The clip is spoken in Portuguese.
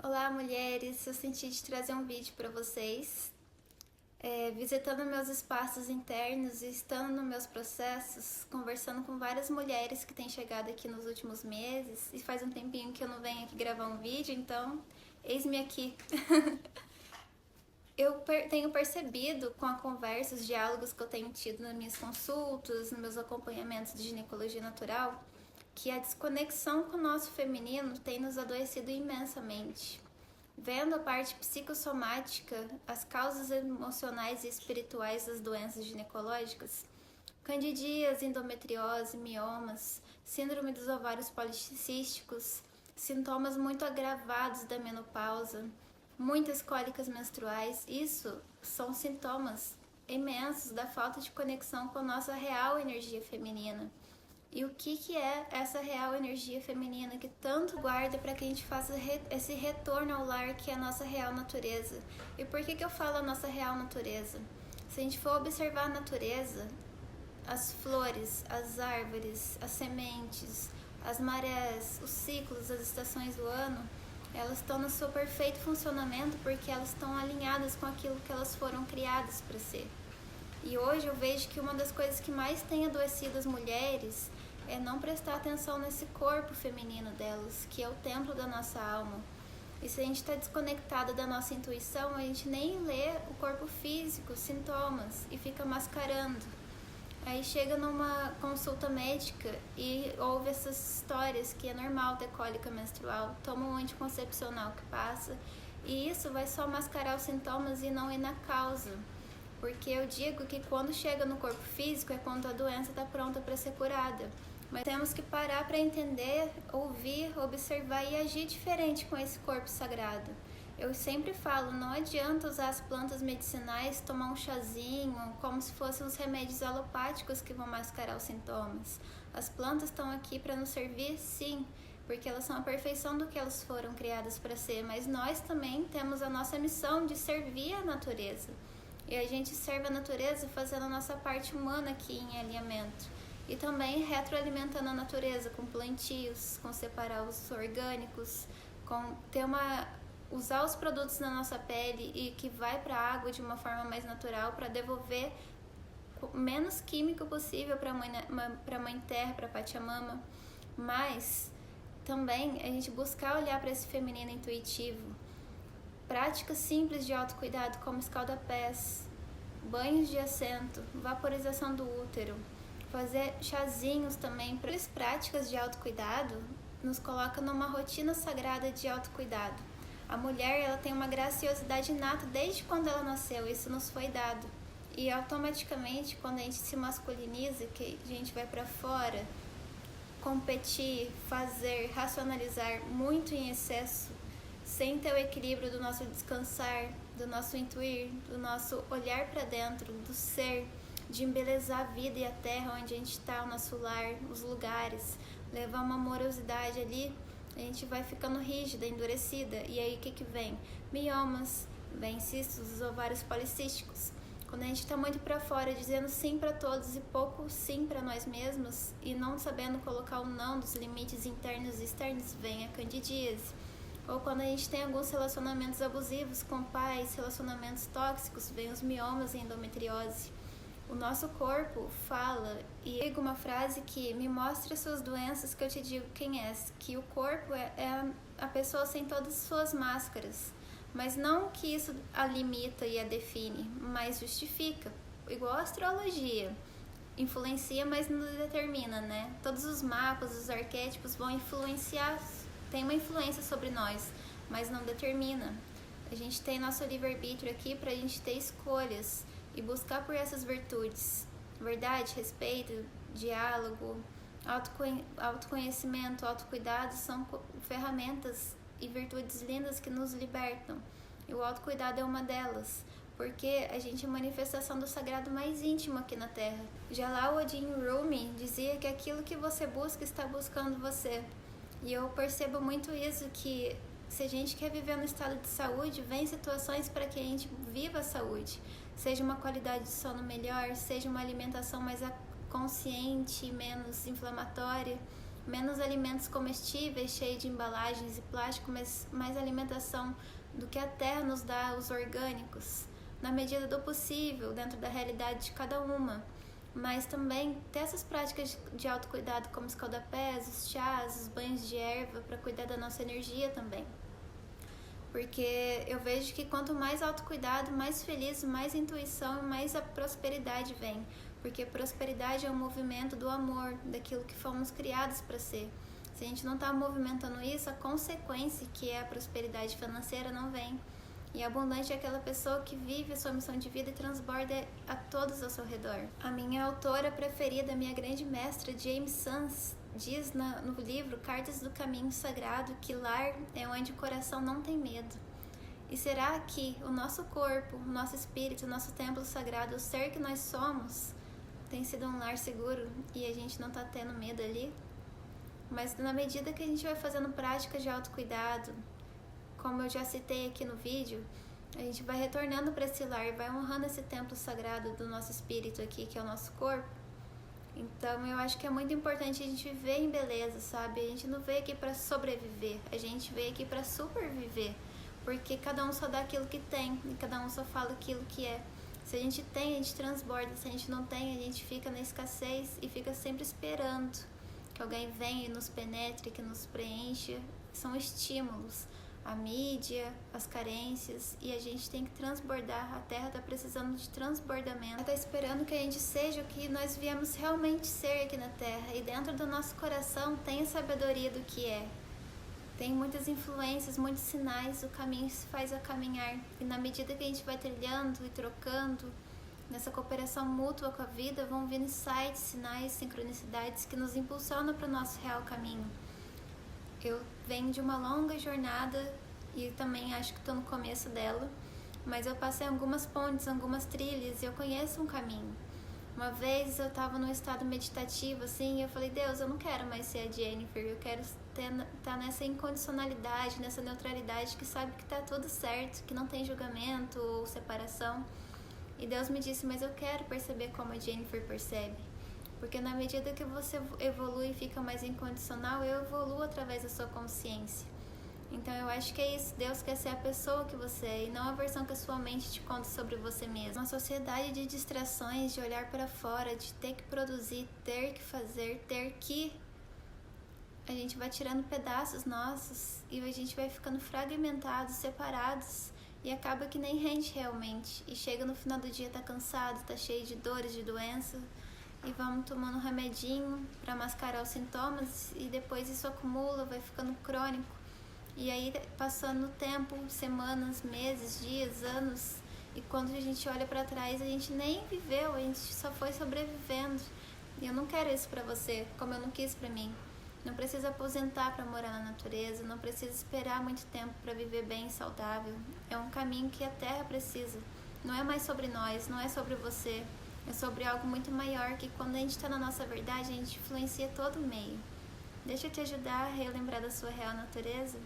Olá, mulheres! Eu senti de trazer um vídeo para vocês. Visitando meus espaços internos e estando nos meus processos, conversando com várias mulheres que têm chegado aqui nos últimos meses, e faz um tempinho que eu não venho aqui gravar um vídeo, então eis-me aqui. Eu tenho percebido com a conversa, os diálogos que eu tenho tido nas minhas consultas, nos meus acompanhamentos de ginecologia natural, que a desconexão com o nosso feminino tem nos adoecido imensamente. Vendo a parte psicossomática, as causas emocionais e espirituais das doenças ginecológicas, candidias, endometriose, miomas, síndrome dos ovários policísticos, sintomas muito agravados da menopausa, muitas cólicas menstruais, isso são sintomas imensos da falta de conexão com a nossa real energia feminina. E o que é essa real energia feminina que tanto guarda para que a gente faça esse retorno ao lar que é a nossa real natureza? E por que eu falo a nossa real natureza? Se a gente for observar a natureza, as flores, as árvores, as sementes, as marés, os ciclos, as estações do ano, elas estão no seu perfeito funcionamento porque elas estão alinhadas com aquilo que elas foram criadas para ser. E hoje eu vejo que uma das coisas que mais tem adoecido as mulheres é não prestar atenção nesse corpo feminino delas, que é o templo da nossa alma. E se a gente está desconectada da nossa intuição, a gente nem lê o corpo físico, os sintomas, e fica mascarando. Aí chega numa consulta médica e ouve essas histórias que é normal ter cólica menstrual, toma um anticoncepcional que passa, e isso vai só mascarar os sintomas e não ir na causa. Porque eu digo que quando chega no corpo físico é quando a doença está pronta para ser curada. Mas temos que parar para entender, ouvir, observar e agir diferente com esse corpo sagrado. Eu sempre falo, não adianta usar as plantas medicinais, tomar um chazinho, como se fossem os remédios alopáticos que vão mascarar os sintomas. As plantas estão aqui para nos servir, sim, porque elas são a perfeição do que elas foram criadas para ser, mas nós também temos a nossa missão de servir a natureza. E a gente serve a natureza fazendo a nossa parte humana aqui em alinhamento. E também retroalimentando a natureza com plantios, com separar os orgânicos, com usar os produtos na nossa pele e que vai para a água de uma forma mais natural para devolver o menos químico possível para a mãe terra, para a Pachamama. Mas também a gente buscar olhar para esse feminino intuitivo. Práticas simples de autocuidado como escalda-pés, banhos de assento, vaporização do útero, fazer chazinhos também. As práticas de autocuidado nos colocam numa rotina sagrada de autocuidado. A mulher ela tem uma graciosidade inata desde quando ela nasceu, isso nos foi dado. E automaticamente quando a gente se masculiniza, que a gente vai para fora, competir, fazer, racionalizar muito em excesso, sem ter o equilíbrio do nosso descansar, do nosso intuir, do nosso olhar para dentro, do ser, de embelezar a vida e a terra onde a gente está, o nosso lar, os lugares, levar uma amorosidade ali, a gente vai ficando rígida, endurecida. E aí o que vem? Miomas, vem cistos, os ovários policísticos. Quando a gente está muito para fora, dizendo sim para todos e pouco sim para nós mesmos, e não sabendo colocar o não dos limites internos e externos, vem a candidíase. Ou quando a gente tem alguns relacionamentos abusivos com pais, relacionamentos tóxicos, vem os miomas e endometriose. O nosso corpo fala, e eu digo uma frase que me mostra suas doenças que eu te digo quem é, que o corpo é a pessoa sem todas as suas máscaras, mas não que isso a limita e a define, mas justifica, igual a astrologia, influencia, mas não determina, né? Todos os mapas, os arquétipos vão influenciar, tem uma influência sobre nós, mas não determina. A gente tem nosso livre-arbítrio aqui para a gente ter escolhas e buscar por essas virtudes. Verdade, respeito, diálogo, autoconhecimento, autocuidado são ferramentas e virtudes lindas que nos libertam. E o autocuidado é uma delas, porque a gente é manifestação do sagrado mais íntimo aqui na Terra. Jalaluddin Rumi dizia que aquilo que você busca está buscando você. E eu percebo muito isso, que se a gente quer viver no estado de saúde, vem situações para que a gente viva a saúde. Seja uma qualidade de sono melhor, seja uma alimentação mais consciente, menos inflamatória, menos alimentos comestíveis, cheios de embalagens e plástico, mas mais alimentação do que a terra nos dá, os orgânicos, na medida do possível, dentro da realidade de cada uma. Mas também ter essas práticas de autocuidado, como escaldapés, os chás, os banhos de erva, para cuidar da nossa energia também. Porque eu vejo que quanto mais autocuidado, mais feliz, mais intuição e mais a prosperidade vem. Porque prosperidade é um movimento do amor, daquilo que fomos criados para ser. Se a gente não está movimentando isso, a consequência, que é a prosperidade financeira, não vem. E abundante é aquela pessoa que vive a sua missão de vida e transborda a todos ao seu redor. A minha autora preferida, a minha grande mestra, James Sons, diz no livro Cartas do Caminho Sagrado que lar é onde o coração não tem medo. E será que o nosso corpo, o nosso espírito, o nosso templo sagrado, o ser que nós somos, tem sido um lar seguro e a gente não está tendo medo ali? Mas na medida que a gente vai fazendo práticas de autocuidado, como eu já citei aqui no vídeo, a gente vai retornando para esse lar, vai honrando esse templo sagrado do nosso espírito aqui, que é o nosso corpo. Então eu acho que é muito importante a gente viver em beleza, sabe? A gente não veio aqui para sobreviver, a gente veio aqui para superviver, porque cada um só dá aquilo que tem e cada um só fala aquilo que é. Se a gente tem, a gente transborda, se a gente não tem, a gente fica na escassez e fica sempre esperando que alguém venha e nos penetre, que nos preencha. São estímulos. A mídia, as carências, e a gente tem que transbordar. A Terra está precisando de transbordamento. Ela está esperando que a gente seja o que nós viemos realmente ser aqui na Terra. E dentro do nosso coração tem a sabedoria do que é. Tem muitas influências, muitos sinais, o caminho se faz a caminhar. E na medida que a gente vai trilhando e trocando, nessa cooperação mútua com a vida, vão vindo insights, sinais, sincronicidades que nos impulsionam para o nosso real caminho. Eu venho de uma longa jornada e também acho que estou no começo dela, mas eu passei algumas pontes, algumas trilhas e eu conheço um caminho. Uma vez eu estava num estado meditativo assim, e eu falei: Deus, eu não quero mais ser a Jennifer, eu quero estar nessa incondicionalidade, nessa neutralidade que sabe que está tudo certo, que não tem julgamento ou separação. E Deus me disse: mas eu quero perceber como a Jennifer percebe. Porque na medida que você evolui e fica mais incondicional, eu evoluo através da sua consciência. Então eu acho que é isso. Deus quer ser a pessoa que você é e não a versão que a sua mente te conta sobre você mesmo. Uma sociedade de distrações, de olhar para fora, de ter que produzir, ter que fazer, ter que... A gente vai tirando pedaços nossos e a gente vai ficando fragmentados, separados. E acaba que nem rende realmente. E chega no final do dia, tá cansado, tá cheio de dores, de doença. E vamos tomando um remedinho para mascarar os sintomas e depois isso acumula, vai ficando crônico. E aí passando o tempo, semanas, meses, dias, anos, e quando a gente olha para trás a gente nem viveu, a gente só foi sobrevivendo. E eu não quero isso para você, como eu não quis para mim. Não precisa aposentar para morar na natureza, não precisa esperar muito tempo para viver bem e saudável. É um caminho que a Terra precisa. Não é mais sobre nós, não é sobre você. É sobre algo muito maior que quando a gente está na nossa verdade, a gente influencia todo o meio. Deixa eu te ajudar a relembrar da sua real natureza.